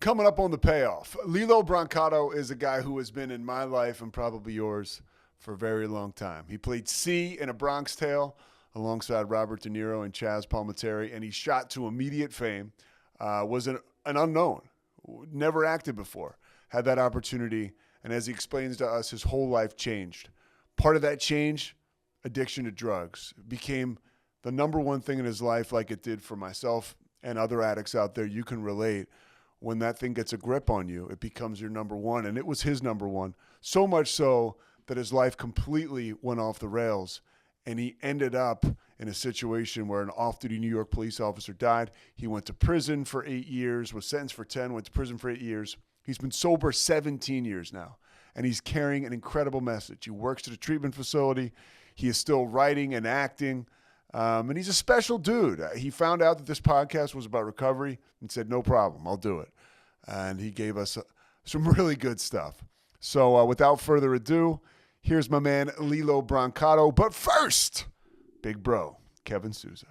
Coming up on the payoff, Lillo Brancato is a guy who has been in my life and probably yours for a very long time. He played C in A Bronx Tale alongside Robert De Niro and Chaz Palminteri, and he shot to immediate fame. Was an unknown, never acted before, had that opportunity, and as he explains to us, his whole life changed. Part of that change, addiction to drugs, became the number one thing in his life, like it did for myself and other addicts out there. You can relate. When that thing gets a grip on you, it becomes your number one. And it was his number one. So much so that his life completely went off the rails. And he ended up in a situation where an off-duty New York police officer died. He went to prison for 8 years, was sentenced for 10, went to prison for 8 years. He's been sober 17 years now. And he's carrying an incredible message. He works at a treatment facility. He is still writing and acting. And he's a special dude. He found out that this podcast was about recovery and said, no problem, I'll do it. And he gave us some really good stuff. So without further ado, here's my man, Lillo Brancato. But first, big bro, Kevin Souza.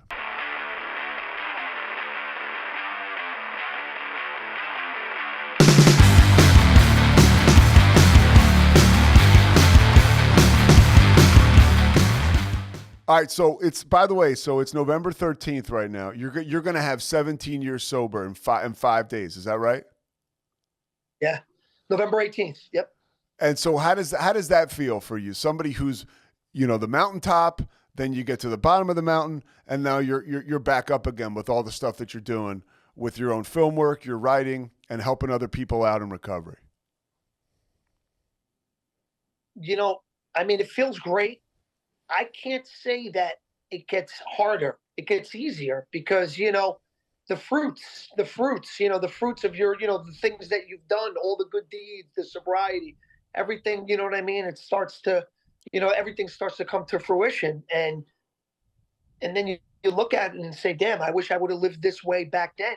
All right, so it's, by the way, so it's November 13th right now. You're going to have 17 years sober in 5 days. Is that right? Yeah, November 18th. Yep. And so how does that feel for you? Somebody who's, the mountaintop, then you get to the bottom of the mountain, and now you're back up again with all the stuff that you're doing with your own film work, your writing, and helping other people out in recovery. It feels great. I can't say that it gets harder. It gets easier because, the fruits of your, the things that you've done, all the good deeds, the sobriety, everything, you know what I mean? It starts to, everything starts to come to fruition. And then you look at it and say, damn, I wish I would have lived this way back then.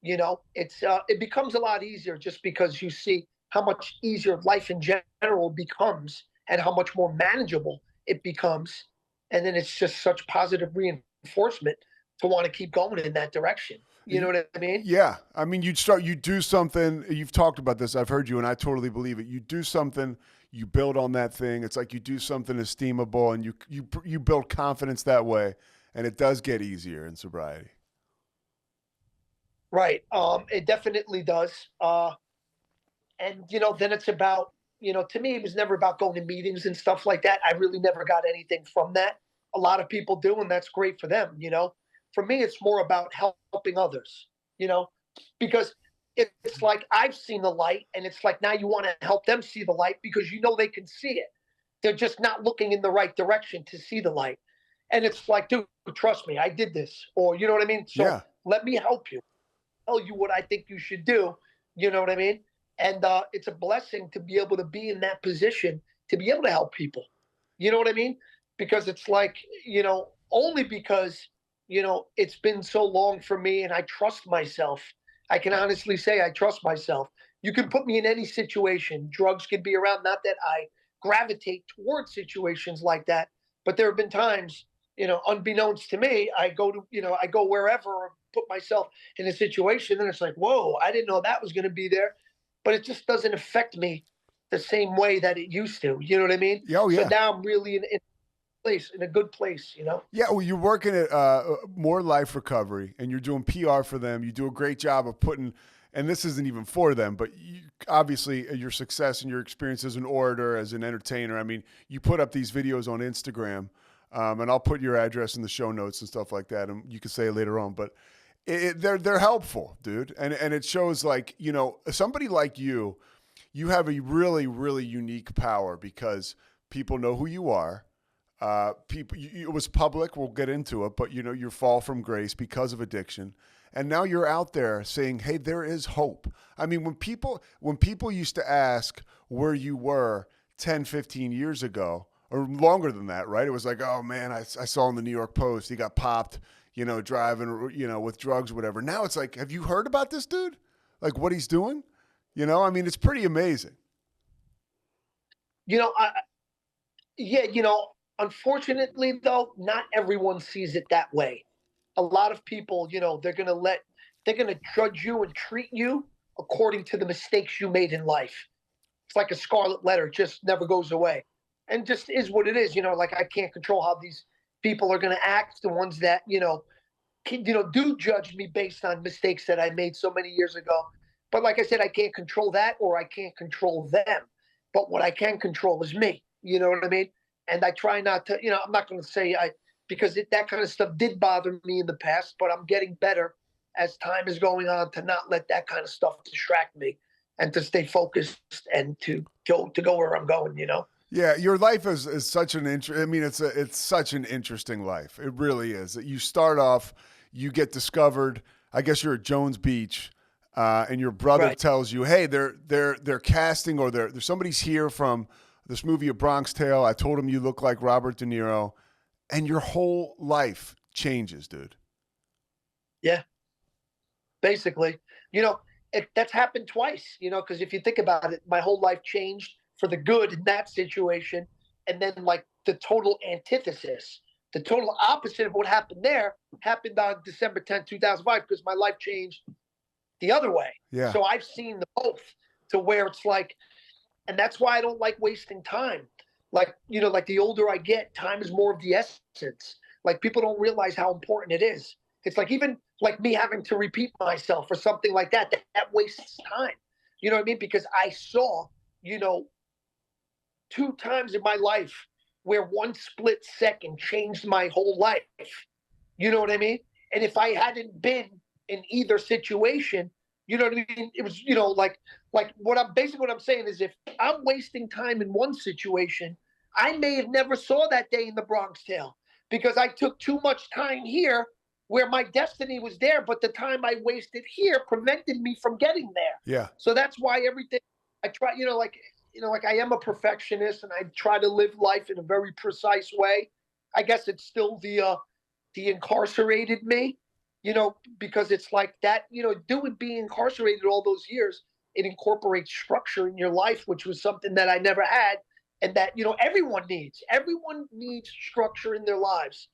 It becomes a lot easier just because you see how much easier life in general becomes and how much more manageable it becomes. And then it's just such positive reinforcement to want to keep going in that direction. You know what I mean? Yeah. I mean, you do something, you've talked about this, I've heard you, and I totally believe it. You do something, you build on that thing. It's like you do something esteemable, and you build confidence that way, and it does get easier in sobriety. Right. It definitely does. And, then it's about, to me, it was never about going to meetings and stuff like that. I really never got anything from that. A lot of people do, and that's great for them, For me, it's more about helping others, because it's like I've seen the light, and it's like now you want to help them see the light because they can see it. They're just not looking in the right direction to see the light. And it's like, dude, trust me, I did this. Or, you know what I mean? So Let me help you. Tell you what I think you should do. You know what I mean? And it's a blessing to be able to be in that position, to be able to help people. You know what I mean? Because it's like, only because, it's been so long for me and I trust myself. I can honestly say I trust myself. You can put me in any situation. Drugs can be around. Not that I gravitate towards situations like that, but there have been times, unbeknownst to me, I go wherever or put myself in a situation and it's like, whoa, I didn't know that was going to be there. But it just doesn't affect me the same way that it used to. You know what I mean? Oh, yeah. So now I'm really in a good place, Yeah, well, you're working at More Life Recovery, and you're doing PR for them. You do a great job of putting, and this isn't even for them, but obviously your success and your experience as an orator, as an entertainer. I mean, you put up these videos on Instagram, and I'll put your address in the show notes and stuff like that, and you can say it later on, but they're helpful, dude. And it shows like, somebody like you have a really, really unique power because people know who you are. It was public. We'll get into it, but your fall from grace because of addiction. And now you're out there saying, hey, there is hope. I mean, when people used to ask where you were 10, 15 years ago or longer than that, right? It was like, oh man, I saw in the New York Post, he got popped, driving, with drugs or whatever. Now it's like, have you heard about this dude? Like what he's doing? It's pretty amazing. Unfortunately though, not everyone sees it that way. A lot of people, they're going to judge you and treat you according to the mistakes you made in life. It's like a scarlet letter, just never goes away, and just is what it is. Like I can't control how these people are going to act. The ones that do judge me based on mistakes that I made so many years ago. But like I said, I can't control that, or I can't control them. But what I can control is me. You know what I mean? And I try not to. I'm not going to say because that kind of stuff did bother me in the past. But I'm getting better as time is going on to not let that kind of stuff distract me, and to stay focused and to go where I'm going. Yeah, your life is such an I mean, it's such an interesting life. It really is. You start off, you get discovered. I guess you're at Jones Beach, and your brother Right. tells you, "Hey, they're casting, or there's somebody's here from this movie, A Bronx Tale. I told him you look like Robert De Niro," and your whole life changes, dude. Yeah. Basically, that's happened twice. Because if you think about it, my whole life changed for the good in that situation, and then like the total antithesis, the total opposite of what happened there happened on December 10th, 2005, because my life changed the other way. Yeah. So I've seen the both, to where it's like, and that's why I don't like wasting time. Like the older I get, time is more of the essence. Like people don't realize how important it is. It's like, even like me having to repeat myself or something like that wastes time. You know what I mean? Because I saw, you know, two times in my life where one split second changed my whole life. You know what I mean? And if I hadn't been in either situation, you know what I mean? It was, like what I'm saying is, if I'm wasting time in one situation, I may have never saw that day in the Bronx Tale, because I took too much time here where my destiny was there, but the time I wasted here prevented me from getting there. Yeah. So that's why everything I try, like I am a perfectionist, and I try to live life in a very precise way. I guess it's still the incarcerated me, because it's like that, being incarcerated all those years, it incorporates structure in your life, which was something that I never had. And that, everyone needs. Everyone needs structure in their lives,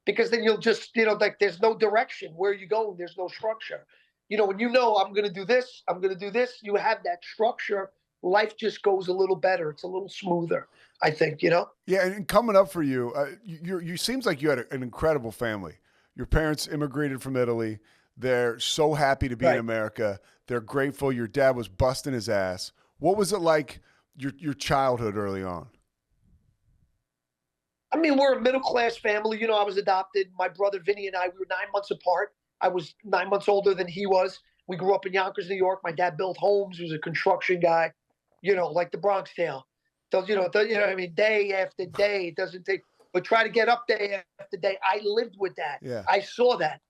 because then you'll just, like there's no direction. Where are you going? There's no structure. When I'm going to do this, I'm going to do this, you have that structure. Life just goes a little better. It's a little smoother, I think. Yeah, and coming up for you, you seems like you had an incredible family. Your parents immigrated from Italy. They're so happy to be in Right. America. They're grateful. Your dad was busting his ass. What was it like your childhood early on? I mean, we're a middle class family. I was adopted. My brother Vinny and I, we were 9 months apart. I was 9 months older than he was. We grew up in Yonkers, New York. My dad built homes. He was a construction guy, like the Bronx Tale. So, what I mean? Day after day, it doesn't take, but try to get up day after day. I lived with that. Yeah. I saw that.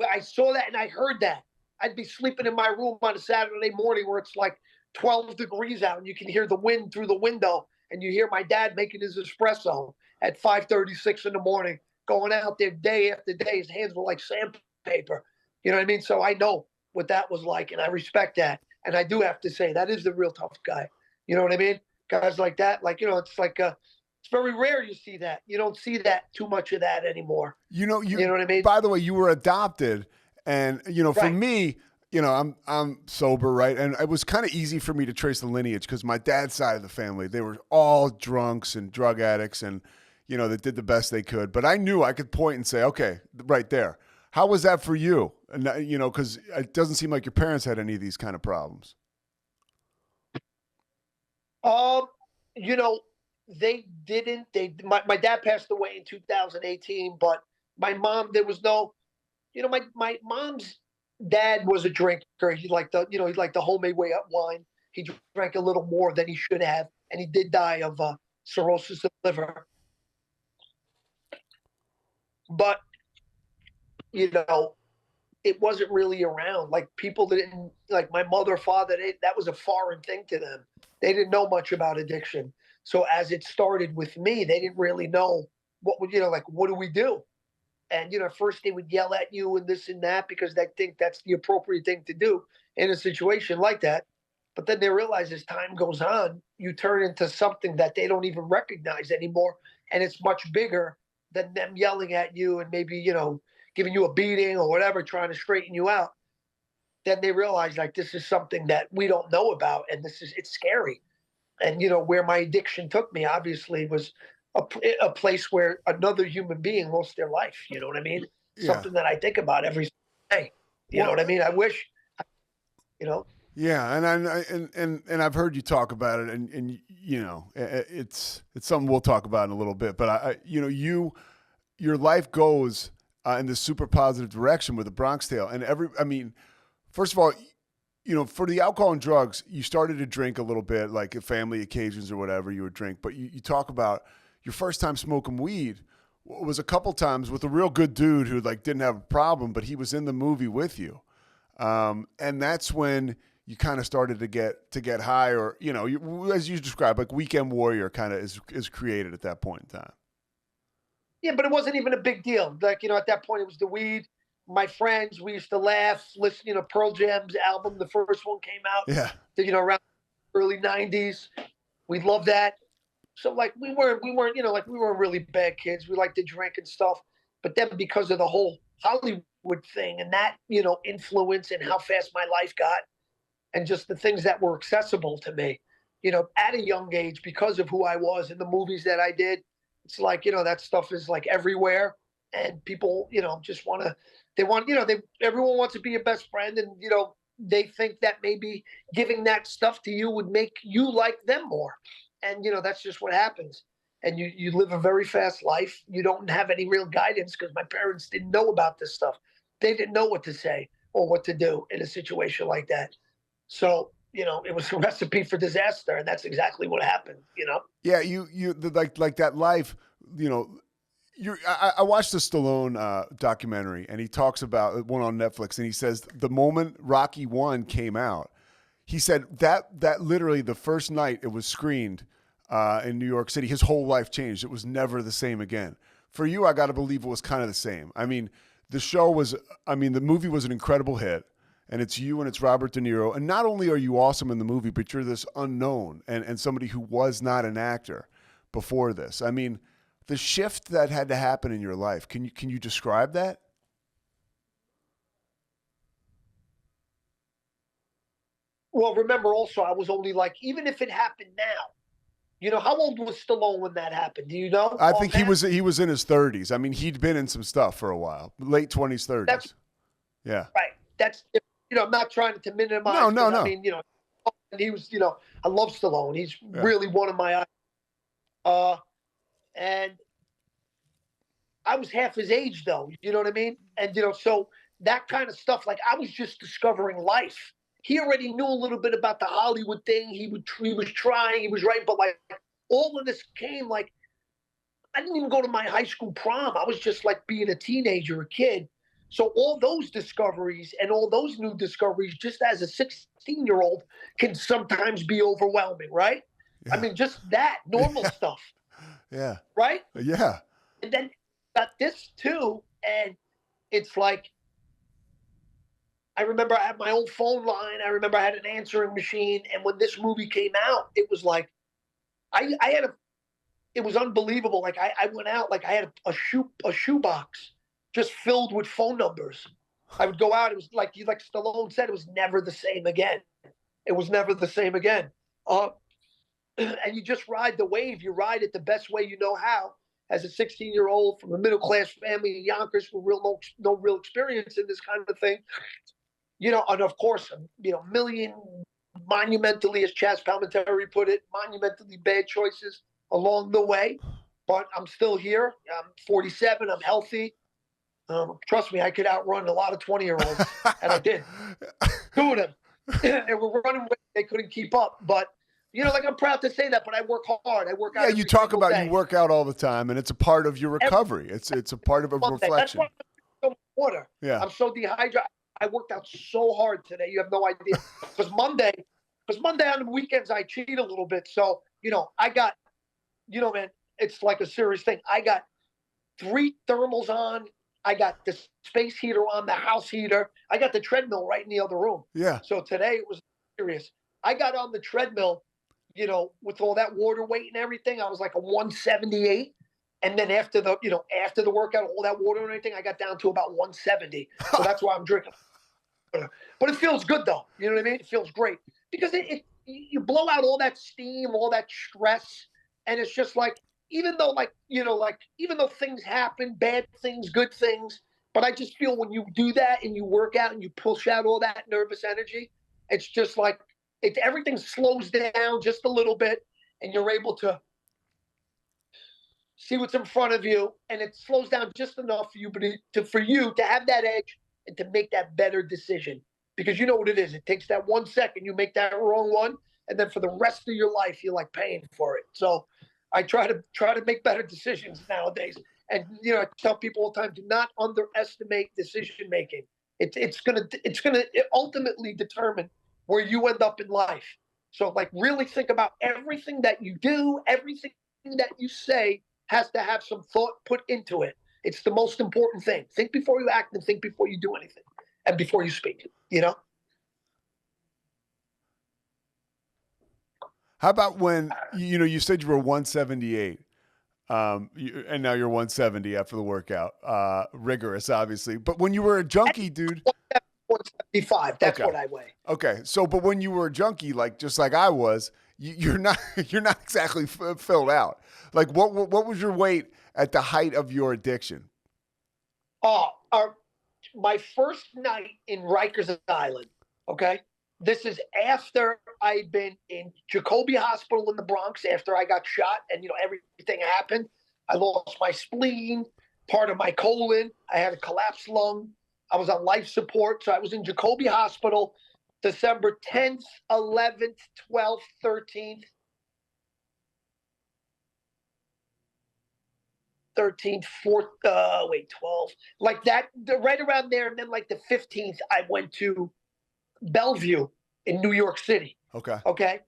I saw that and I heard that. I'd be sleeping in my room on a Saturday morning where it's like 12 degrees out, and you can hear the wind through the window, and you hear my dad making his espresso at 5:36 in the morning, going out there day after day. His hands were like sandpaper. You know what I mean? So I know what that was like, and I respect that. And I do have to say, that is the real tough guy. You know what I mean? Guys like that, it's like it's very rare you see that. You don't see that too much of that anymore. You know what I mean? By the way, you were adopted, and for Right. me, I'm sober, right? And it was kind of easy for me to trace the lineage, because my dad's side of the family, they were all drunks and drug addicts, and they did the best they could. But I knew I could point and say, okay, right there. How was that for you? And because it doesn't seem like your parents had any of these kind of problems. Um, you know, they didn't. My dad passed away in 2018, but my mom, there was no, my mom's dad was a drinker. He liked the homemade way up wine. He drank a little more than he should have, and he did die of cirrhosis of the liver. But you know, it wasn't really around. Like people didn't, like my mother, father. That was a foreign thing to them. They didn't know much about addiction. So as it started with me, they didn't really know what would, like, what do we do? And first they would yell at you and this and that, because they think that's the appropriate thing to do in a situation like that. But then they realize, as time goes on, you turn into something that they don't even recognize anymore, and it's much bigger than them yelling at you and maybe giving you a beating or whatever, trying to straighten you out. then they realize like this is something that we don't know about, and it's scary. And where my addiction took me, obviously, was a place where another human being lost their life. You know what I mean? Yeah. Something that I think about every day. You know Well, what I mean? I wish, you know. yeah, and I've heard you talk about it, and it's something we'll talk about in a little bit. But your life goes in this super positive direction with the Bronx Tale, and first of all, for the alcohol and drugs, you started to drink a little bit, like at family occasions or whatever you would drink. But you talk about your first time smoking weed was a couple times with a real good dude who like didn't have a problem, but he was in the movie with you, and that's when you kind of started to get high, or as you described, like weekend warrior kind of is created at that point in time. Yeah, but it wasn't even a big deal. Like, at that point, it was the weed. My friends, we used to laugh, listening to Pearl Jam's album. The first one came out, Yeah, around early '90s. We loved that. So like we weren't really bad kids. We liked to drink and stuff. But then because of the whole Hollywood thing and that, influence and how fast my life got and just the things that were accessible to me, at a young age because of who I was and the movies that I did, it's like, that stuff is like everywhere. And people, just everyone wants to be your best friend. And, they think that maybe giving that stuff to you would make you like them more. And, that's just what happens. And you live a very fast life. You don't have any real guidance because my parents didn't know about this stuff. They didn't know what to say or what to do in a situation like that. So, it was a recipe for disaster, and that's exactly what happened. yeah. Like that life. I watched the Stallone documentary, and he talks about one on Netflix, and he says the moment Rocky 1 came out, he said that literally the first night it was screened in New York City, his whole life changed. It was never the same again. For you, I got to believe it was kind of the same. I mean, the movie was an incredible hit, and it's you and it's Robert De Niro. And not only are you awesome in the movie, but you're this unknown and somebody who was not an actor before this. I mean, the shift that had to happen in your life, can you describe that? Well, remember also, I was only like, even if it happened now, how old was Stallone when that happened? Do you know? I think he was in his 30s. I mean, he'd been in some stuff for a while, late 20s, That's 30s. Yeah. right. That's I'm not trying to minimize. No. I mean, and he was, I love Stallone. He's Yeah. really one of my, and I was half his age though. You know what I mean? And so that kind of stuff. Like I was just discovering life. He already knew a little bit about the Hollywood thing. He was trying. He was right, but like all of this came like I didn't even go to my high school prom. I was just like being a teenager, a kid. So all those discoveries and all those new discoveries, just as a 16-year-old, can sometimes be overwhelming, right? Yeah. I mean, just that normal stuff, Yeah. right? Yeah. And then got this too, and it's like I remember I had my own phone line. I remember I had an answering machine, and when this movie came out, it was like I had a it was unbelievable. Like I went out, like I had a shoebox just filled with phone numbers. I would go out. It was like Stallone said, it was never the same again. It was never the same again. And you just ride the wave. You ride it the best way you know how. As a 16-year-old from a middle class family in Yonkers with no real experience in this kind of thing, and of course, million monumentally, as Chaz Palminteri put it, monumentally bad choices along the way. But I'm still here. I'm 47. I'm healthy. Trust me, I could outrun a lot of 20-year-olds, and I did. Two of them. They were running away. They couldn't keep up. But, like I'm proud to say that, but I work hard. I work out. Yeah, you talk about day. You work out all the time, and it's a part of your recovery. It's a part of a reflection. That's why I'm so much water. Yeah. I'm so dehydrated. I worked out so hard today. You have no idea. Because Monday on the weekends, I cheat a little bit. So, I got, man, it's like a serious thing. I got 3 thermals on. I got the space heater on, the house heater. I got the treadmill right in the other room. Yeah. So today it was serious. I got on the treadmill, with all that water weight and everything. I was like a 178. And then after the workout, all that water and everything, I got down to about 170. So that's why I'm drinking But it feels good though. You know what I mean? It feels great because you blow out all that steam, all that stress, and it's just like even though even though things happen, bad things, good things, but I just feel when you do that and you work out and you push out all that nervous energy, it's just like everything slows down just a little bit, and you're able to see what's in front of you, and it slows down just enough for you, for you to have that edge and to make that better decision. Because you know what it is. It takes that 1 second, you make that wrong one, and then for the rest of your life, you're like paying for it. So I try to make better decisions nowadays. And I tell people all the time, do not underestimate decision making. It's gonna ultimately determine where you end up in life. So like really think about everything that you do, everything that you say has to have some thought put into it. It's the most important thing. Think before you act and think before you do anything and before you speak, How about when, you said you were 178, and now you're 170 after the workout, rigorous, obviously. But when you were a junkie, dude. 175, that's okay. what I weigh. Okay. So, but when you were a junkie, just like I was, you're not exactly filled out. Like what was your weight at the height of your addiction? My first night in Rikers Island, okay? This is after I'd been in Jacoby Hospital in the Bronx after I got shot and, everything happened. I lost my spleen, part of my colon. I had a collapsed lung. I was on life support. So I was in Jacoby Hospital December 10th, 11th, 12th, 13th. 13th, 4th, 12, like that, right around there. And then like the 15th, I went to Bellevue in New York City. Okay. Okay.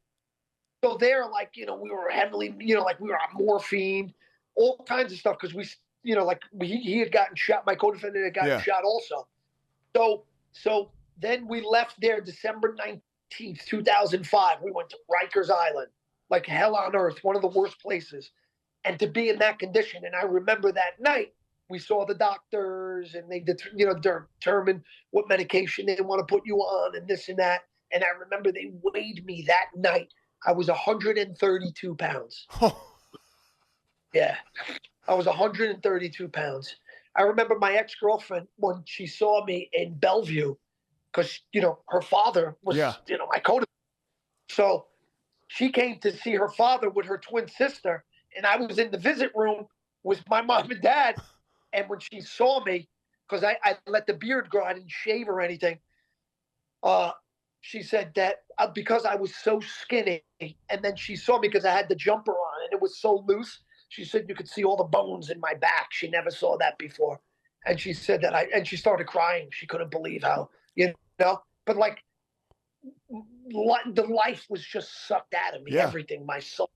So there, we were heavily, we were on morphine, all kinds of stuff. Cause he had gotten shot. My co-defendant had gotten shot also. So then we left there December 19th, 2005. We went to Rikers Island, like hell on earth, one of the worst places. And to be in that condition. And I remember that night we saw the doctors and they determined what medication they want to put you on and this and that. And I remember they weighed me that night. I was 132 pounds. Yeah, I was 132 pounds. I remember my ex-girlfriend when she saw me in Bellevue, because, her father was, my co-defendant. So she came to see her father with her twin sister. And I was in the visit room with my mom and dad. And when she saw me, because I let the beard grow, I didn't shave or anything. She said that because I was so skinny, and then she saw me because I had the jumper on and it was so loose. She said you could see all the bones in my back. She never saw that before. And she said that and she started crying. She couldn't believe how, but like the life was just sucked out of me. Yeah. Everything, my soul.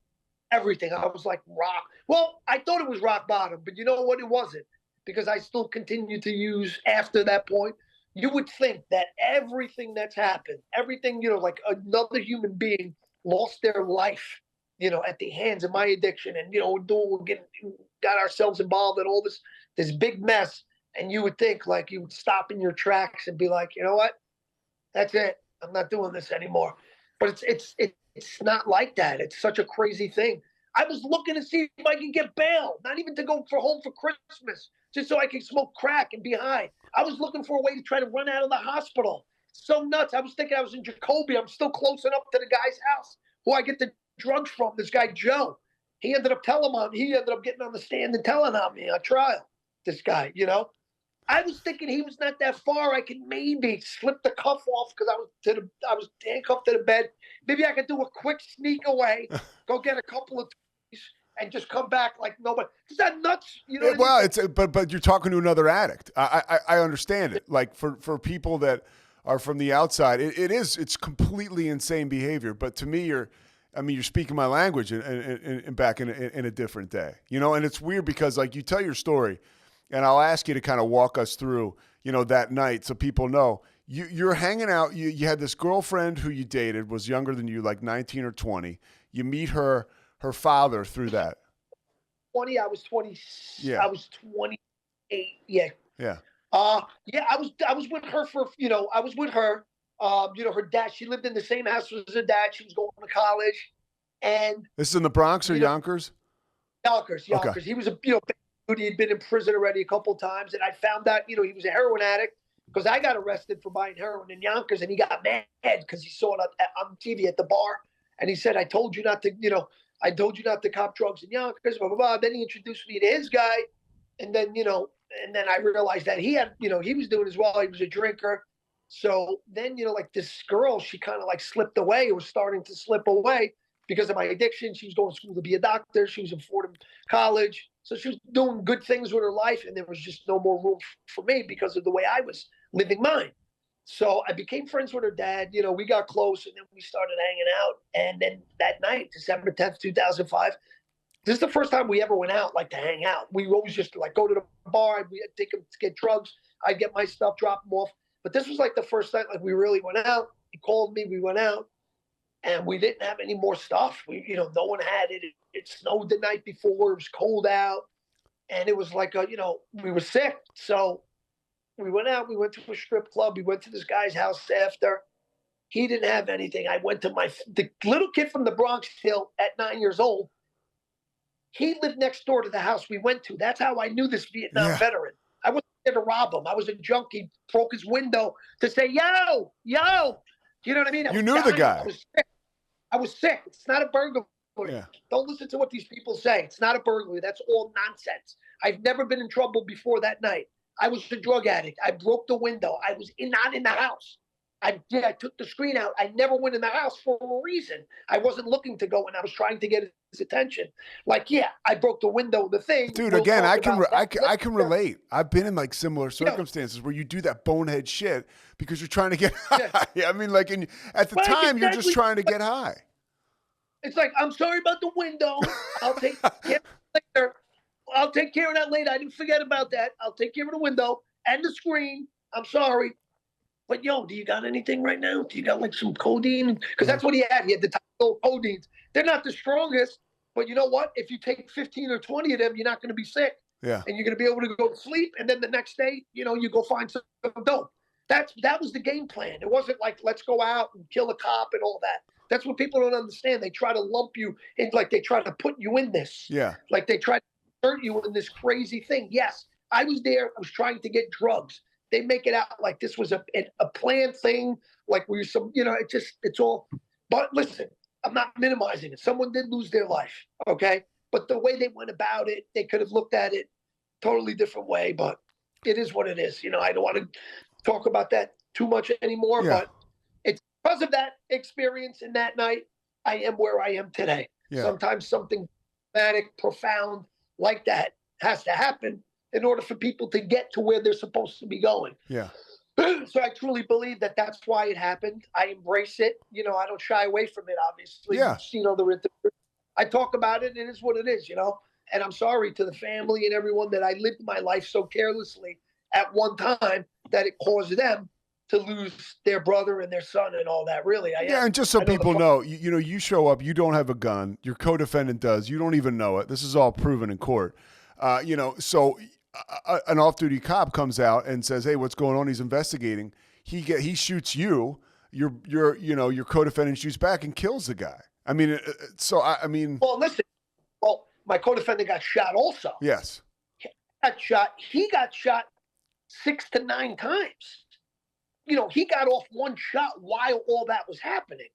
Everything. I was like rock. Well, I thought it was rock bottom, but you know what? It wasn't, because I still continued to use after that point. You would think that everything that's happened, everything, like another human being lost their life, at the hands of my addiction, and got ourselves involved in all this big mess. And you would think like you would stop in your tracks and be like, you know what? That's it. I'm not doing this anymore. But it's not like that. It's such a crazy thing. I was looking to see if I can get bail, not even to go home for Christmas, just so I could smoke crack and be high. I was looking for a way to try to run out of the hospital. So nuts. I was thinking I was in Jacoby. I'm still close enough to the guy's house who I get the drugs from, this guy Joe. He ended up getting on the stand and telling on me on trial, this guy, I was thinking he was not that far. I could maybe slip the cuff off because I was handcuffed to the bed. Maybe I could do a quick sneak away, go get a couple of toys, and just come back like nobody. Is that nuts? Well, it's but you're talking to another addict. I understand it. Like for people that are from the outside, it's completely insane behavior. But to me, you're speaking my language and back in a different day. And it's weird because like you tell your story. And I'll ask you to kind of walk us through, that night so people know. You're hanging out. You had this girlfriend who you dated, was younger than you, like 19 or 20. You meet her father through that. 20, I was 20. Yeah. I was 28. Yeah. Yeah. Yeah, I was with her for, I was with her. Her dad, she lived in the same house as her dad. She was going to college. And, This is in the Bronx or you know, Yonkers? Yonkers, Okay. Yonkers. He was a, dude, he had been in prison already a couple of times. And I found out, he was a heroin addict because I got arrested for buying heroin in Yonkers, and he got mad because he saw it on TV at the bar. And he said, I told you not to cop drugs in Yonkers, blah, blah, blah. Then he introduced me to his guy. And then, I realized that he had, he was doing as well. He was a drinker. So then, like this girl, she kind of like slipped away, was starting to slip away because of my addiction. She was going to school to be a doctor. She was in Fordham College. So she was doing good things with her life. And there was just no more room for me because of the way I was living mine. So I became friends with her dad. We got close, and then we started hanging out. And then that night, December 10th, 2005, this is the first time we ever went out, like to hang out. We always just like go to the bar, we take him to get drugs. I'd get my stuff, drop him off. But this was like the first night like we really went out. He called me, we went out, and we didn't have any more stuff. No one had it. It snowed the night before. It was cold out, and it was like we were sick. So we went out. We went to a strip club. We went to this guy's house after. He didn't have anything. I went to the little kid from the Bronx Tale at 9 years old. He lived next door to the house we went to. That's how I knew this Vietnam veteran. I wasn't there to rob him. I was a junkie, broke his window to say, yo. You know what I mean? You knew the guy. I was sick. It's not a burglary. Yeah. Don't listen to what these people say. It's not a burglary. That's all nonsense. I've never been in trouble before that night. I was a drug addict. I broke the window. I was not in the house. I took the screen out. I never went in the house for a reason. I wasn't looking to go, and I was trying to get his attention. Like, yeah, I brook the window, the thing. Dude, again, I can relate. I've been in like similar circumstances where you do that bonehead shit because you're trying to get high. I mean, like at the time, you're just trying to get high. It's like, I'm sorry about the window. I'll take care of it later. I'll take care of that later. I didn't forget about that. I'll take care of the window and the screen. I'm sorry. But do you got anything right now? Do you got like some codeine? Because that's what he had. He had the typical codeines. They're not the strongest, but you know what? If you take 15 or 20 of them, you're not going to be sick. Yeah. And you're going to be able to go to sleep. And then the next day, you go find some dope. That was the game plan. It wasn't like, let's go out and kill a cop and all that. That's what people don't understand. They try to lump you in, like they try to put you in this. Yeah. Like they try to hurt you in this crazy thing. Yes, I was there. I was trying to get drugs. They make it out like this was a planned thing, like we were it's all. But listen, I'm not minimizing it. Someone did lose their life, okay? But the way they went about it, they could have looked at it totally different way. But it is what it is. I don't want to talk about that too much anymore. Yeah. But it's because of that experience in that night, I am where I am today. Yeah. Sometimes something dramatic, profound like that has to happen in order for people to get to where they're supposed to be going. Yeah. So I truly believe that that's why it happened. I embrace it. I don't shy away from it, obviously. Yeah. I talk about it. It is what it is, And I'm sorry to the family and everyone that I lived my life so carelessly at one time that it caused them to lose their brother and their son and all that. Really, and just so people know, you show up, you don't have a gun. Your co-defendant does. You don't even know it. This is all proven in court. So an off-duty cop comes out and says, "Hey, what's going on?" He's investigating. He shoots you. Your co-defendant shoots back and kills the guy. I mean, Well, listen. Well, my co-defendant got shot also. Yes. He got shot 6 to 9 times. He got off one shot while all that was happening.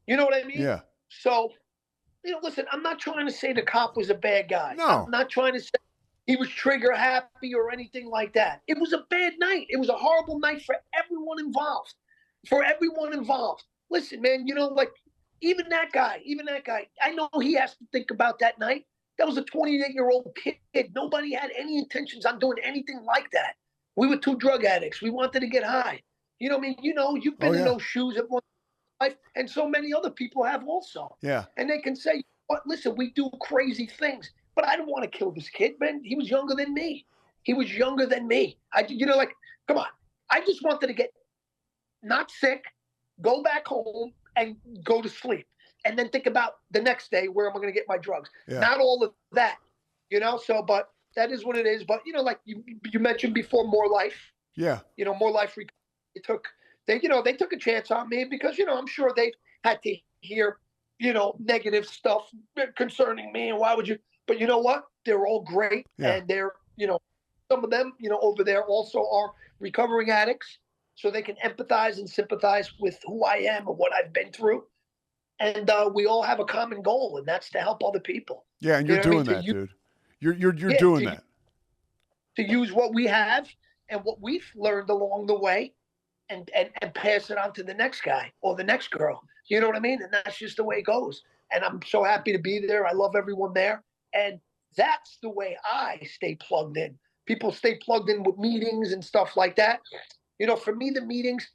You know what I mean? Yeah. So, listen, I'm not trying to say the cop was a bad guy. No. I'm not trying to say he was trigger happy or anything like that. It was a bad night. It was a horrible night for everyone involved. Listen, man, even that guy, I know he has to think about that night. That was a 28-year-old kid. Nobody had any intentions on doing anything like that. We were 2 drug addicts. We wanted to get high. You've been in those shoes at one life, and so many other people have also. Yeah. And they can say, "But listen, we do crazy things." But I didn't want to kill this kid, man. He was younger than me. Come on. I just wanted to get not sick, go back home, and go to sleep. And then think about the next day, where am I going to get my drugs? Yeah. Not all of that, but that is what it is. But, like you mentioned before, more life. Yeah. More life recovery. They took a chance on me because, I'm sure they had to hear, negative stuff concerning me. And why would you? But you know what? They're all great. Yeah. And some of them, over there also are recovering addicts. So they can empathize and sympathize with who I am and what I've been through. And we all have a common goal, and that's to help other people. Yeah. And You you're know what I mean? doing that, dude. You're doing that. To use what we have and what we've learned along the way and pass it on to the next guy or the next girl. You know what I mean? And that's just the way it goes. And I'm so happy to be there. I love everyone there. And that's the way I stay plugged in. People stay plugged in with meetings and stuff like that. For me, the meetings,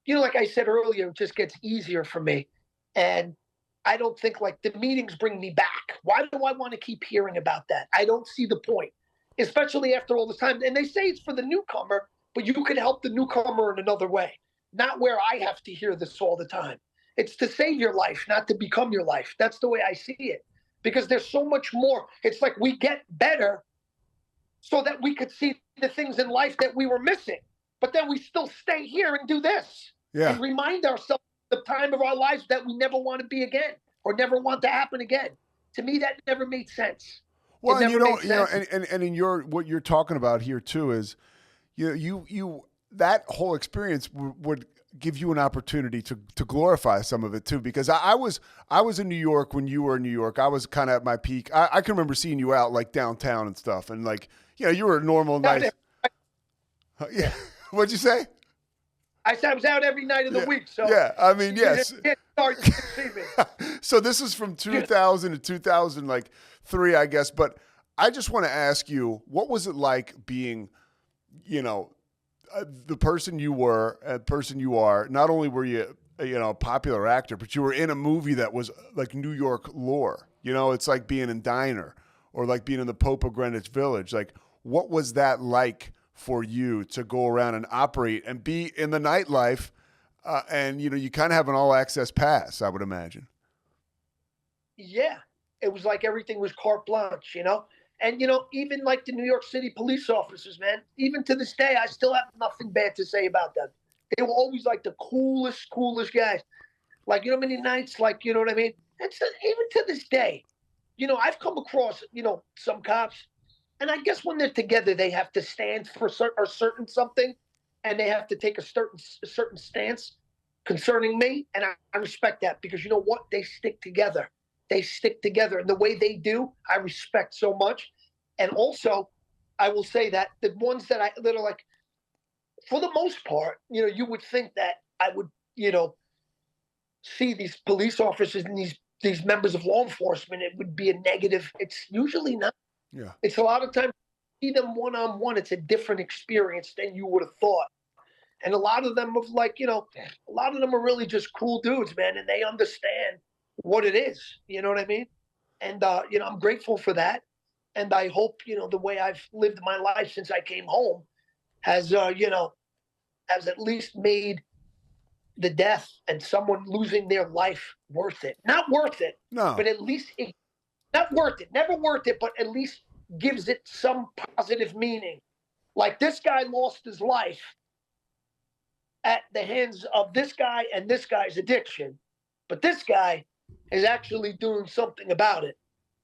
like I said earlier, it just gets easier for me. And I don't think like the meetings bring me back. Why do I want to keep hearing about that? I don't see the point, especially after all this time. And they say it's for the newcomer, but you can help the newcomer in another way, not where I have to hear this all the time. It's to save your life, not to become your life. That's the way I see it, because there's so much more. It's like we get better so that we could see the things in life that we were missing. But then we still stay here and do this and remind ourselves the time of our lives that we never want to be again or never want to happen again. To me, that never made sense. Well, and and in what you're talking about here too is, you that whole experience would give you an opportunity to glorify some of it too, because I was in New York when you were in New York. I was kind of at my peak. I can remember seeing you out like downtown and stuff, and like, you were a normal, nice. Yeah. What'd you say? I said I was out every night of the week. So yeah, I mean, yes. See me. So this is from 2000 to 2003, I guess. But I just want to ask you, what was it like being, the person you were, and the person you are? Not only were you, a popular actor, but you were in a movie that was like New York lore. It's like being in Diner or like being in the Pope of Greenwich Village. Like, what was that like for you to go around and operate and be in the nightlife? And, you kind of have an all access pass, I would imagine. Yeah. It was like everything was carte blanche, And, even like the New York City police officers, man, even to this day, I still have nothing bad to say about them. They were always like the coolest guys. Like, many nights, like, you know what I mean? And so, even to this day, I've come across, some cops. And I guess when they're together, they have to stand for a certain something, and they have to take a certain stance concerning me. And I respect that, because you know what? They stick together. They stick together. And the way they do, I respect so much. And also, I will say that the ones that are like, for the most part, you would think that I would, see these police officers and these members of law enforcement, it would be a negative. It's usually not. Yeah. It's a lot of times you see them one-on-one. It's a different experience than you would have thought. And a lot of them a lot of them are really just cool dudes, man. And they understand what it is. You know what I mean? And, I'm grateful for that. And I hope, the way I've lived my life since I came home has at least made the death and someone losing their life worth it. Not worth it, No. but at least not worth it, never worth it, but at least gives it some positive meaning. Like, this guy lost his life at the hands of this guy and this guy's addiction, but this guy is actually doing something about it,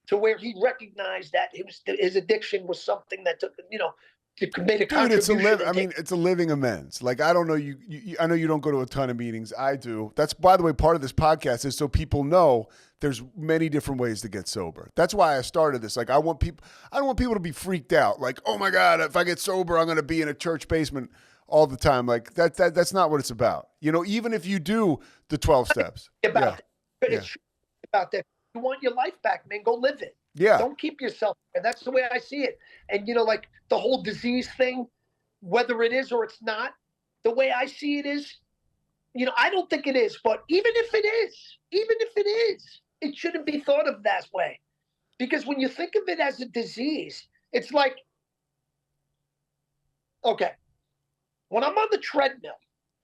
to where he recognized that his addiction was something that took, made a contribution. Dude, it's a living amends. Like, I don't know, I know you don't go to a ton of meetings. I do. That's, by the way, part of this podcast is so people know there's many different ways to get sober. That's why I started this. Like, I don't want people to be freaked out. Like, oh my God, if I get sober, I'm going to be in a church basement all the time. Like, that's not what it's about. Even if you do the 12 steps. It's about that. You want your life back, man, go live it. Yeah. Don't keep yourself. And that's the way I see it. And, like the whole disease thing, whether it is or it's not, the way I see it is, I don't think it is. But even if it is, it shouldn't be thought of that way. Because when you think of it as a disease, it's like, okay, when I'm on the treadmill,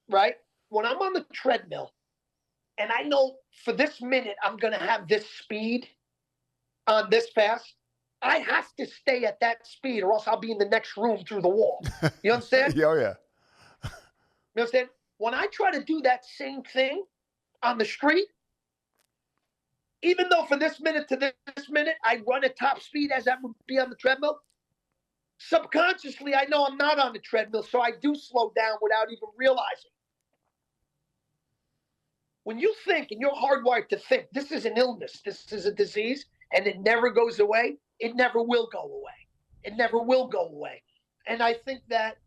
right? When I'm on the treadmill, and I know for this minute I'm going to have this speed on this fast, I have to stay at that speed or else I'll be in the next room through the wall. You understand? Yeah, oh, yeah. You understand? When I try to do that same thing on the street, even though for this minute to this minute, I run at top speed as I would be on the treadmill, subconsciously, I know I'm not on the treadmill, so I do slow down without even realizing. When you think, and you're hardwired to think, this is an illness, this is a disease, and it never goes away, it never will go away. It never will go away. And I think that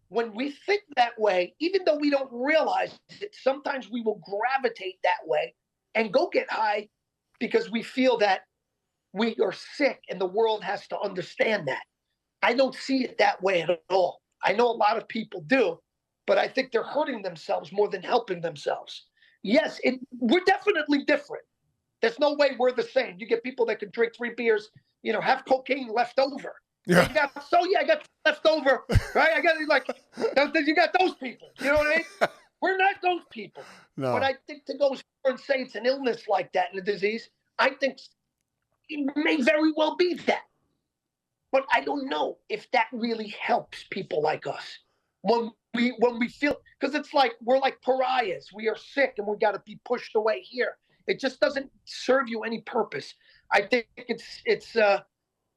when we think that way, even though we don't realize it, sometimes we will gravitate that way and go get high because we feel that we are sick and the world has to understand that. I don't see it that way at all. I know a lot of people do, but I think they're hurting themselves more than helping themselves. Yes, we're definitely different. There's no way we're the same. You get people that can drink 3 beers, have cocaine left over. Yeah. I got left over, right? I got you got those people. You know what I mean? We're not those people. No. But I think to go and say it's an illness like that and a disease, I think it may very well be that. But I don't know if that really helps people like us when we feel, because it's like we're like pariahs. We are sick and we got to be pushed away here. It just doesn't serve you any purpose. I think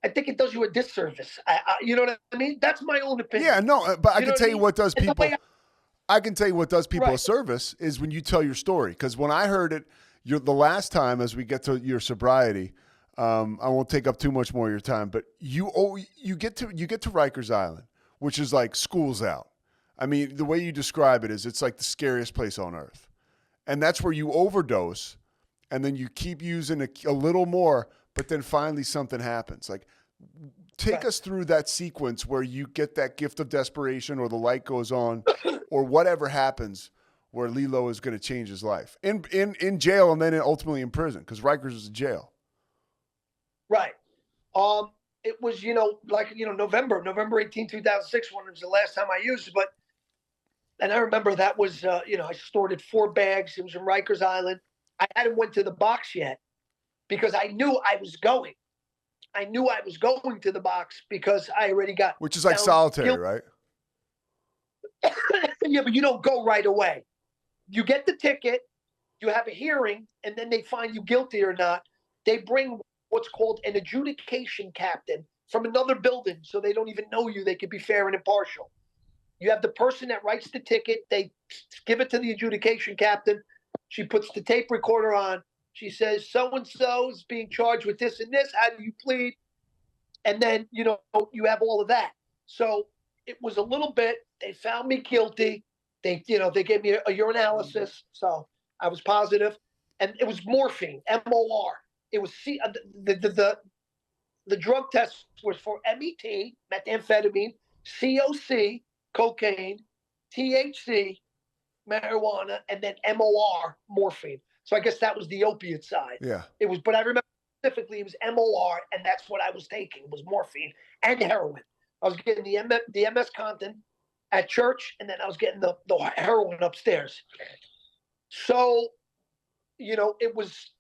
I think it does you a disservice. You know what I mean? That's my own opinion. Yeah, no, but I can tell you what does people. I can tell you what does people a Right. service is when you tell your story. Because when I heard it, the last time, as we get to your sobriety, I won't take up too much more of your time. But you get to Rikers Island, which is like school's out. I mean, the way you describe it is it's like the scariest place on earth, and that's where you overdose, and then you keep using a little more, but then finally something happens. Like, take us through that sequence where you get that gift of desperation, or the light goes on, or whatever happens, where Lilo is going to change his life in jail and then ultimately in prison, because Rikers is a jail. Right. It was, November 18, 2006, when it was the last time I used it. And I remember that was, I stored it 4 bags. It was in Rikers Island. I hadn't went to the box yet because I knew I was going. I knew I was going to the box because I already got. Which is like solitary, right? Yeah, but you don't go right away. You get the ticket, you have a hearing, and then they find you guilty or not. They bring what's called an adjudication captain from another building, so they don't even know you. They could be fair and impartial. You have the person that writes the ticket. They give it to the adjudication captain. She puts the tape recorder on. She says, so-and-so is being charged with this and this. How do you plead? And then, you have all of that. So it was a little bit. They found me guilty. They gave me a urinalysis. So I was positive. And it was morphine, MOR. It was the drug test was for MET, methamphetamine, COC, cocaine, THC, marijuana, and then MOR, morphine. So I guess that was the opiate side. Yeah. It was, but I remember specifically it was MOR, and that's what I was taking, was morphine and heroin. I was getting the MS Compton at church, and then I was getting the heroin upstairs. So, it was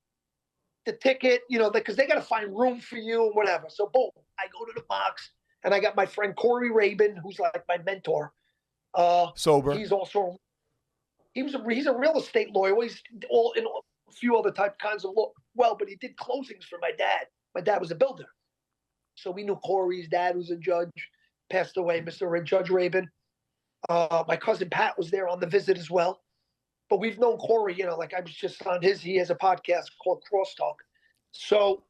the ticket, because they got to find room for you and whatever. So boom, I go to the box, and I got my friend Corey Rabin, who's like my mentor. Sober. He's a real estate lawyer. He's all in a few other kinds of law. Well, but he did closings for my dad. My dad was a builder, so we knew Corey's dad was a judge. Passed away, Mr. Judge Rabin. My cousin Pat was there on the visit as well. But we've known Corey, like I was just on he has a podcast called Crosstalk. So,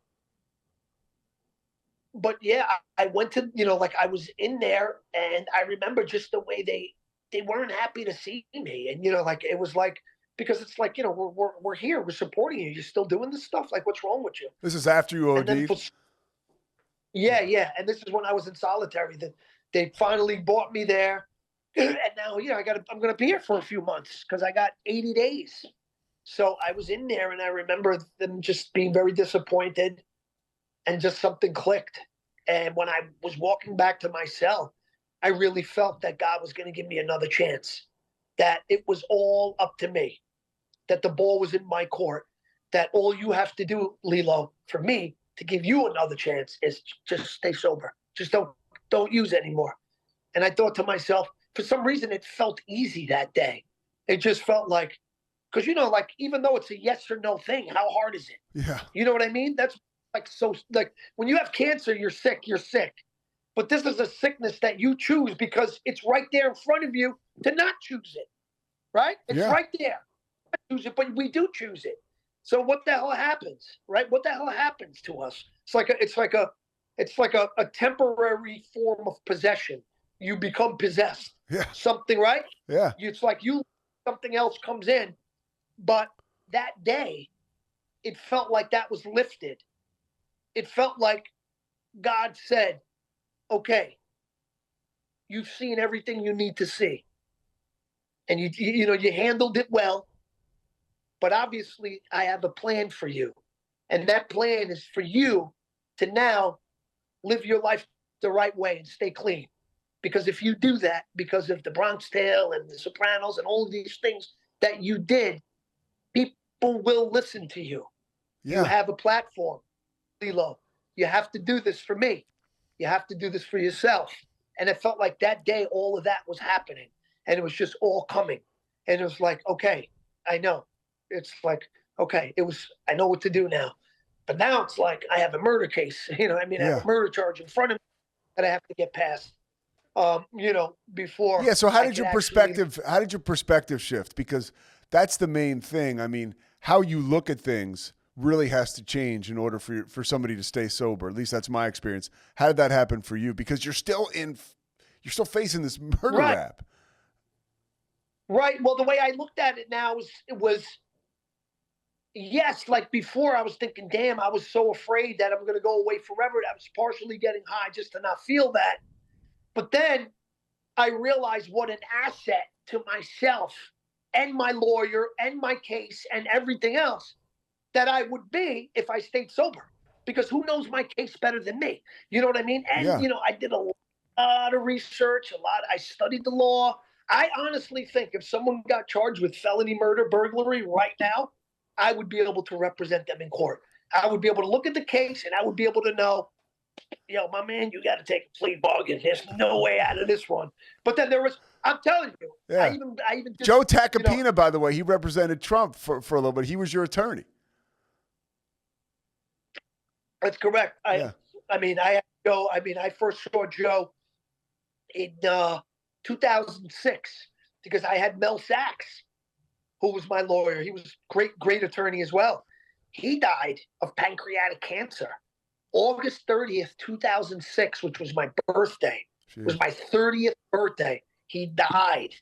but yeah, I went to, like I was in there, and I remember just the way they weren't happy to see me. And, like, it was like, because it's like, we're here, we're supporting you. You're still doing this stuff. Like, what's wrong with you? This is after you OD'd? Yeah. And this is when I was in solitary. That they finally brought me there. And now, I'm going to be here for a few months because I got 80 days. So I was in there, and I remember them just being very disappointed, and just something clicked. And when I was walking back to my cell, I really felt that God was going to give me another chance, that it was all up to me, that the ball was in my court, that all you have to do, Lilo, for me, to give you another chance is just stay sober. Just don't use it anymore. And I thought to myself, for some reason, it felt easy that day. It just felt like, because like even though it's a yes or no thing, how hard is it? Yeah. You know what I mean? That's like so like when you have cancer, you're sick. You're sick. But this is a sickness that you choose because it's right there in front of you to not choose it. Right? It's right there. Choose it, but we do choose it. So what the hell happens, right? What the hell happens to us? It's like a temporary form of possession. You become possessed. Yeah. Something, right? Yeah. It's like something else comes in. But that day, it felt like that was lifted. It felt like God said, okay, you've seen everything you need to see. And you handled it well. But obviously, I have a plan for you. And that plan is for you to now live your life the right way and stay clean. Because if you do that, because of the Bronx Tale and the Sopranos and all of these things that you did, people will listen to you. Yeah. You have a platform, Lilo. You have to do this for me. You have to do this for yourself. And it felt like that day, all of that was happening. And it was just all coming. And it was like, okay, I know. It's like, okay, I know what to do now. But now it's like I have a murder case. I have a murder charge in front of me that I have to get past. Before. Yeah. So how did your perspective shift? Because that's the main thing. I mean, how you look at things really has to change in order for somebody to stay sober. At least that's my experience. How did that happen for you? Because you're still facing this murder rap. Right. Well, the way I looked at it now was yes, like before I was thinking, damn, I was so afraid that I'm going to go away forever. I was partially getting high just to not feel that. But then I realized what an asset to myself and my lawyer and my case and everything else that I would be if I stayed sober. Because who knows my case better than me? You know what I mean? And, I did a lot of research, I studied the law. I honestly think if someone got charged with felony murder, burglary right now, I would be able to represent them in court. I would be able to look at the case and I would be able to know, my man, you got to take a plea bargain. There's no way out of this one. But then I'm telling you, I even did, Joe Tacopina, by the way, he represented Trump for a little bit. He was your attorney. That's correct. I first saw Joe in 2006 because I had Mel Sachs, who was my lawyer. He was great attorney as well. He died of pancreatic cancer. August 30th, 2006, which was my birthday. Jeez. It was my 30th birthday. He died.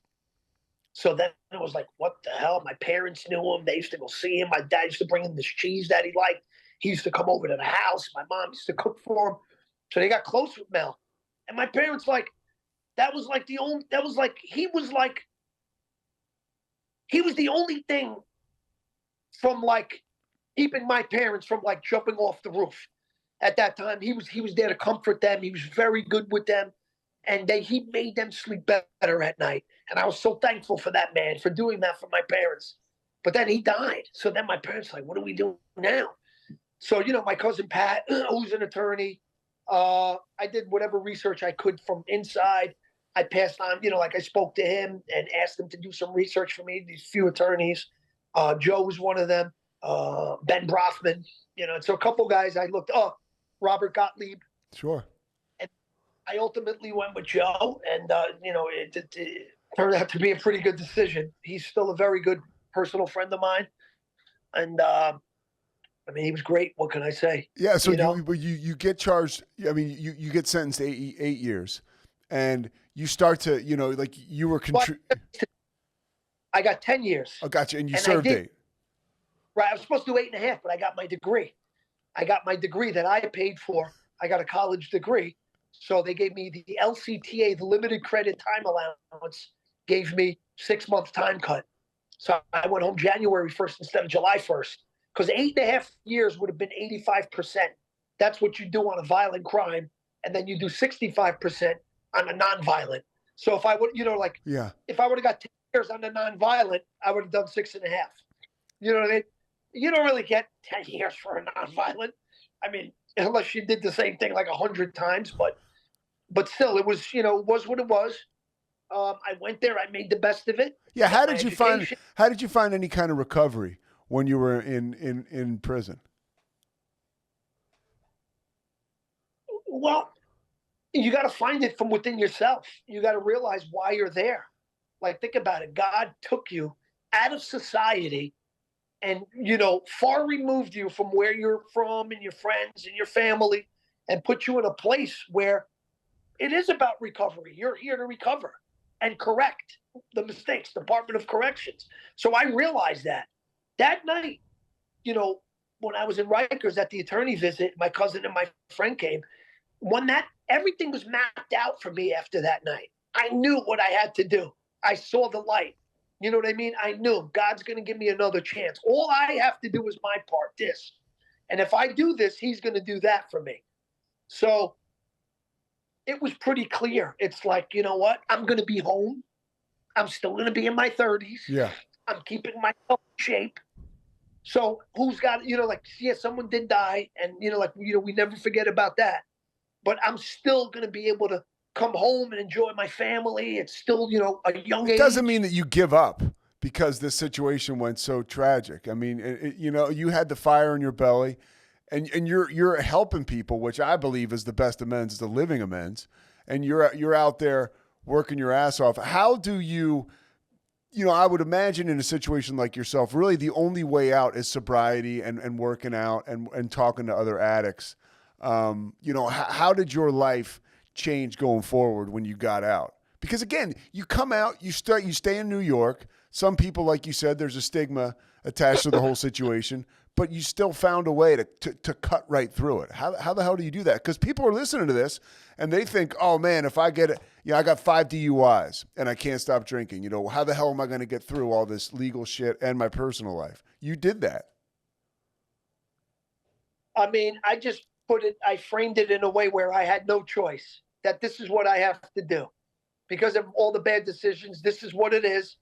So then it was like, what the hell? My parents knew him. They used to go see him. My dad used to bring him this cheese that he liked. He used to come over to the house. My mom used to cook for him. So they got close with Mel. And my parents, he was the only thing from keeping my parents from jumping off the roof. At that time, he was there to comfort them. He was very good with them, and he made them sleep better at night. And I was so thankful for that man for doing that for my parents. But then he died. So then my parents were like, what do we do now? So my cousin Pat, who's an attorney, I did whatever research I could from inside. I passed on, I spoke to him and asked him to do some research for me. These few attorneys, Joe was one of them, Ben Brofman, and so a couple guys I looked up. Robert Gottlieb. Sure. And I ultimately went with Joe, and it turned out to be a pretty good decision. He's still a very good personal friend of mine, and he was great. What can I say? Yeah. So you get charged. I mean, you get sentenced to 8 years, and you start to you were. I got 10 years. Oh, gotcha. And you served 8. Right. I was supposed to do 8.5, but I got my degree. I got my degree that I paid for. I got a college degree. So they gave me the LCTA, the limited credit time allowance, gave me 6 months time cut. So I went home January 1st instead of July 1st because 8.5 years would have been 85%. That's what you do on a violent crime. And then you do 65% on a nonviolent. So if I would, if I would have got 10 years on the nonviolent, I would have done 6.5. You know what I mean? You don't really get 10 years for a nonviolent. I mean, unless she did the same thing like 100 times. But still, it was, it was what it was. I went there. I made the best of it. Yeah. Got my education. How did you find any kind of recovery when you were in prison? Well, you got to find it from within yourself. You got to realize why you're there. Like, think about it. God took you out of society and, far removed you from where you're from and your friends and your family, and put you in a place where it is about recovery. You're here to recover and correct the mistakes, Department of Corrections. So I realized that night, when I was in Rikers at the attorney visit, my cousin and my friend came. When everything was mapped out for me after that night, I knew what I had to do. I saw the light. You know what I mean? I knew God's going to give me another chance. All I have to do is my part, this. And if I do this, he's going to do that for me. So it was pretty clear. It's like, you know what? I'm going to be home. I'm still going to be in my 30s. Yeah. I'm keeping myself in shape. So who's got, someone did die. And, we never forget about that. But I'm still going to be able to come home and enjoy my family. It's still, a young age. It doesn't mean that you give up because this situation went so tragic. I mean, you had the fire in your belly, and you're helping people, which I believe is the best amends, is the living amends. And you're out there working your ass off. How do you? I would imagine in a situation like yourself, really the only way out is sobriety and working out and talking to other addicts. How did your life change going forward when you got out? Because again, you come out, you stay in New York. Some people, like you said, there's a stigma attached to the whole situation, but you still found a way to cut right through it. How the hell do you do that? Because people are listening to this and they think, oh man, if I get it, I got 5 DUIs and I can't stop drinking. How the hell am I going to get through all this legal shit and my personal life? You did that. I mean, I framed it in a way where I had no choice, that this is what I have to do. Because of all the bad decisions, this is what it is.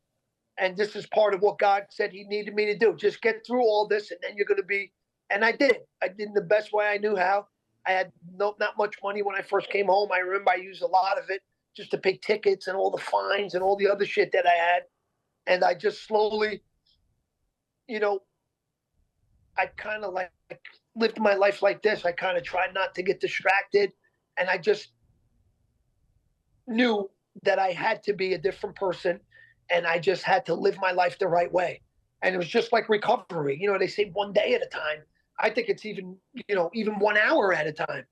And this is part of what God said he needed me to do. Just get through all this, and then you're going to be, and I did. I did the best way I knew how. I had not much money when I first came home. I remember I used a lot of it just to pay tickets and all the fines and all the other shit that I had. And I just slowly, I kind of like lived my life like this. I kind of tried not to get distracted. And I just knew that I had to be a different person, and I just had to live my life the right way. And it was just like recovery. They say one day at a time. I think it's even 1 hour at a time.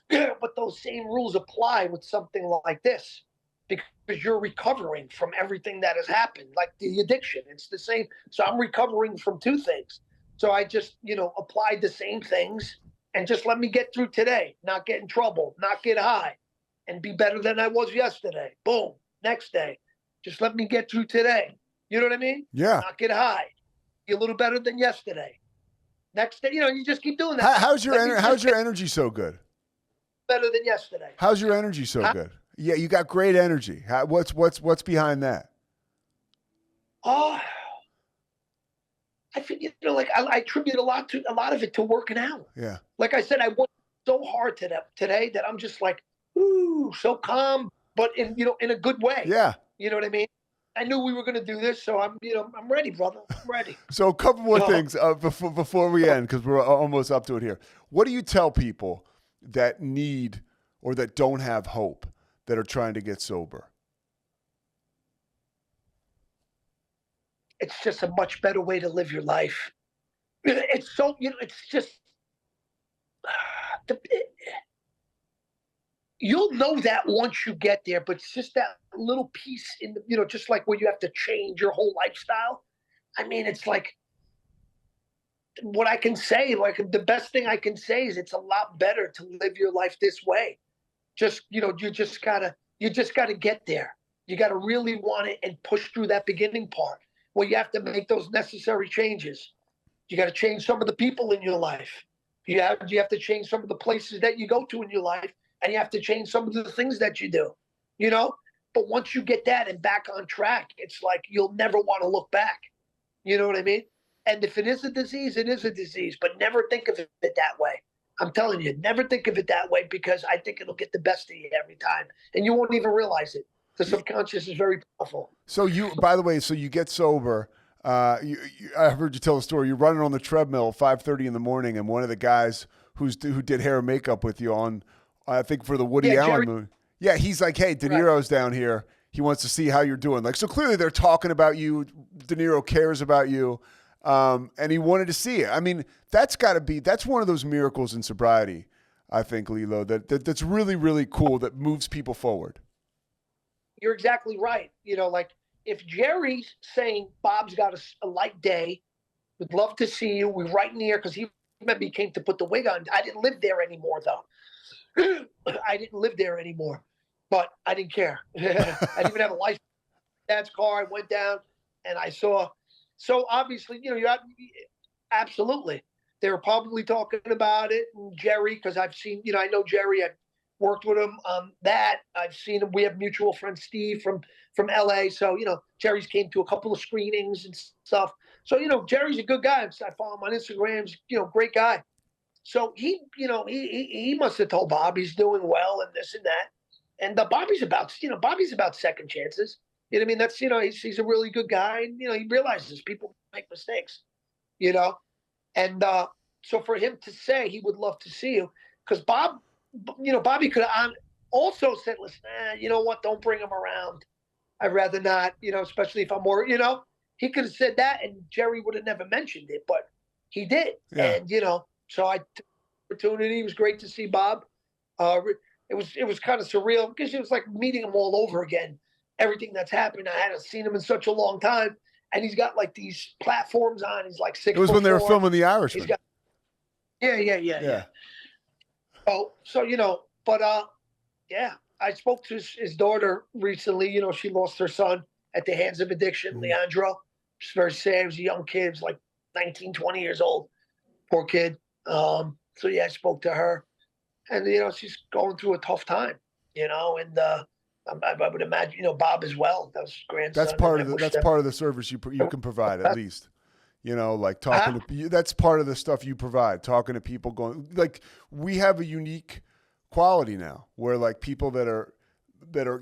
But those same rules apply with something like this, because you're recovering from everything that has happened, like the addiction. It's the same. So I'm recovering from 2 things. So I just, applied the same things and just let me get through today, not get in trouble, not get high, and be better than I was yesterday. Boom. Next day. Just let me get through today. You know what I mean? Yeah. Not get high. Be a little better than yesterday. Next day, you just keep doing that. How's your energy so good? Better than yesterday. How's your energy so good? Yeah, you got great energy. What's behind that? Oh, I think I attribute a lot of it to working out. Yeah. Like I said, I worked so hard today that I'm just like, ooh, so calm, but in a good way. Yeah. You know what I mean? I knew we were going to do this, so I'm ready, brother. I'm ready. So a couple more things before we end, because we're almost up to it here. What do you tell people that need or that don't have hope, that are trying to get sober? It's just a much better way to live your life. It's so, it's just, you'll know that once you get there, but it's just that little piece in the, just like where you have to change your whole lifestyle. I mean, it's like, what I can say, like the best thing I can say is it's a lot better to live your life this way. Just, you just gotta get there. You gotta really want it and push through that beginning part where you have to make those necessary changes. You got to change some of the people in your life. You have to change some of the places that you go to in your life, and you have to change some of the things that you do, But once you get that and back on track, it's like you'll never want to look back. You know what I mean? And if it is a disease, it is a disease, but never think of it that way. I'm telling you, never think of it that way, because I think it'll get the best of you every time, and you won't even realize it. The subconscious is very powerful. So you, by the way, so you get sober. I heard you tell a story. You're running on the treadmill at 5:30 in the morning, and one of the guys who did hair and makeup with you on, I think for the Woody Yeah, Allen Jerry. movie. Yeah, he's like, "Hey, De Right. Niro's down here. He wants to see how you're doing." Like, so clearly they're talking about you. De Niro cares about you, and he wanted to see it. I mean, that's one of those miracles in sobriety. I think, Lilo, that's really really cool. That moves people forward. You're exactly right. Like, if Jerry's saying Bob's got a light day, would love to see you. We're right near, because he remember he came to put the wig on. I didn't live there anymore, though. I didn't live there anymore, but I didn't care. I didn't even have a license. Dad's car. I went down and I saw. So obviously, absolutely. They were probably talking about it. And Jerry, because I've seen, I know Jerry. I've worked with him on that. I've seen him. We have mutual friend Steve from LA. So, Jerry's came to a couple of screenings and stuff. So, Jerry's a good guy. I follow him on Instagram. He's, great guy. So he must have told Bob he's doing well and this and that. And Bobby's about second chances. You know what I mean? That's, he's a really good guy. And, he realizes people make mistakes, you know? And so for him to say he would love to see you, because Bobby could have also said, listen, you know what? Don't bring him around. I'd rather not, especially if I'm more, he could have said that and Jerry would have never mentioned it, but he did. Yeah. And, so I took the opportunity. It was great to see Bob. It was kind of surreal, because it was like meeting him all over again. Everything that's happened. I hadn't seen him in such a long time. And he's got like these platforms on. He's like 6 It was when they were filming The Irishman. He's got, yeah. Oh, so, but yeah, I spoke to his daughter recently. She lost her son at the hands of addiction, Leandro. It's very sad. He was a young kid. He was like 19, 20 years old. Poor kid. So yeah, I spoke to her, and she's going through a tough time. And I would imagine Bob as well. That was his grandson. That's part of the service you can provide, at least. Like talking to you. That's part of the stuff you provide. Talking to people, going like, we have a unique quality now where like people that are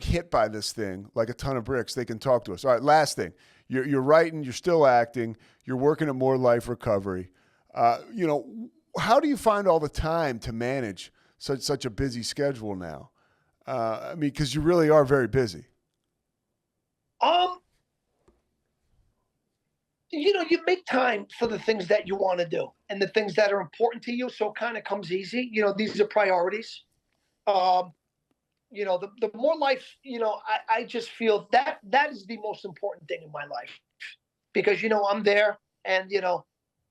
hit by this thing like a ton of bricks, they can talk to us. All right, last thing, you're writing, you're still acting, you're working at More Life Recovery. How do you find all the time to manage such a busy schedule now? I mean, because you really are very busy. You make time for the things that you want to do and the things that are important to you. So it kind of comes easy. These are priorities. The more life, I just feel that is the most important thing in my life, because, I'm there, and,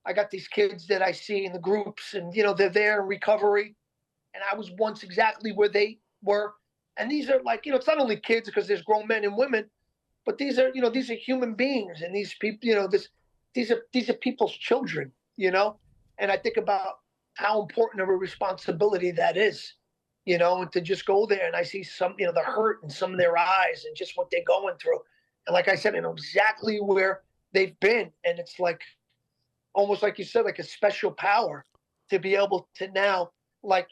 I got these kids that I see in the groups, and, they're there in recovery, and I was once exactly where they were. And these are like, it's not only kids, because there's grown men and women, but these are human beings, and these people, these are people's children, and I think about how important of a responsibility that is, and to just go there, and I see some, the hurt in some of their eyes and just what they're going through. And like I said, I know exactly where they've been. And it's like, almost like you said, like a special power to be able to now, like,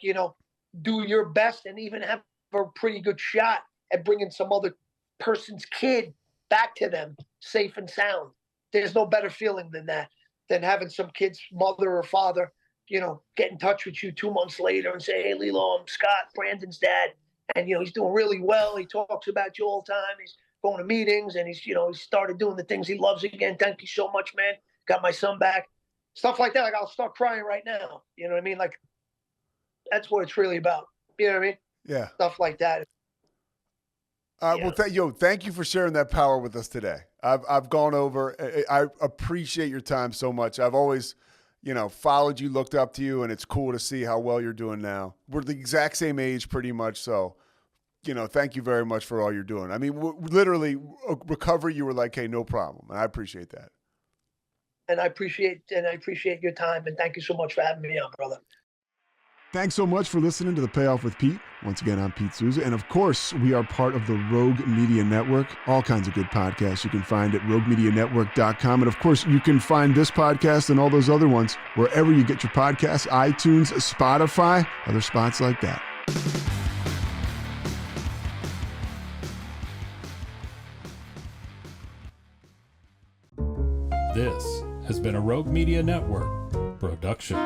do your best and even have a pretty good shot at bringing some other person's kid back to them safe and sound. There's no better feeling than that, than having some kid's mother or father, get in touch with you 2 months later and say, hey, Lilo, I'm Scott, Brandon's dad. And, he's doing really well. He talks about you all the time. He's going to meetings, and he's, he started doing the things he loves again. Thank you so much, man. Got my son back. Stuff like that. Like, I'll start crying right now. You know what I mean? Like, that's what it's really about. You know what I mean? Yeah. Stuff like that. Well, thank you for sharing that power with us today. I've gone over. I appreciate your time so much. I've always, followed you, looked up to you, and it's cool to see how well you're doing now. We're the exact same age, pretty much. So, thank you very much for all you're doing. I mean, literally, recovery. You were like, hey, no problem, and I appreciate that. And I appreciate your time, and thank you so much for having me on, brother. Thanks so much for listening to The Payoff with Pete. Once again, I'm Pete Souza. And of course, we are part of the Rogue Media Network. All kinds of good podcasts you can find at roguemedianetwork.com. And of course, you can find this podcast and all those other ones wherever you get your podcasts, iTunes, Spotify, other spots like that. This has been a Rogue Media Network production.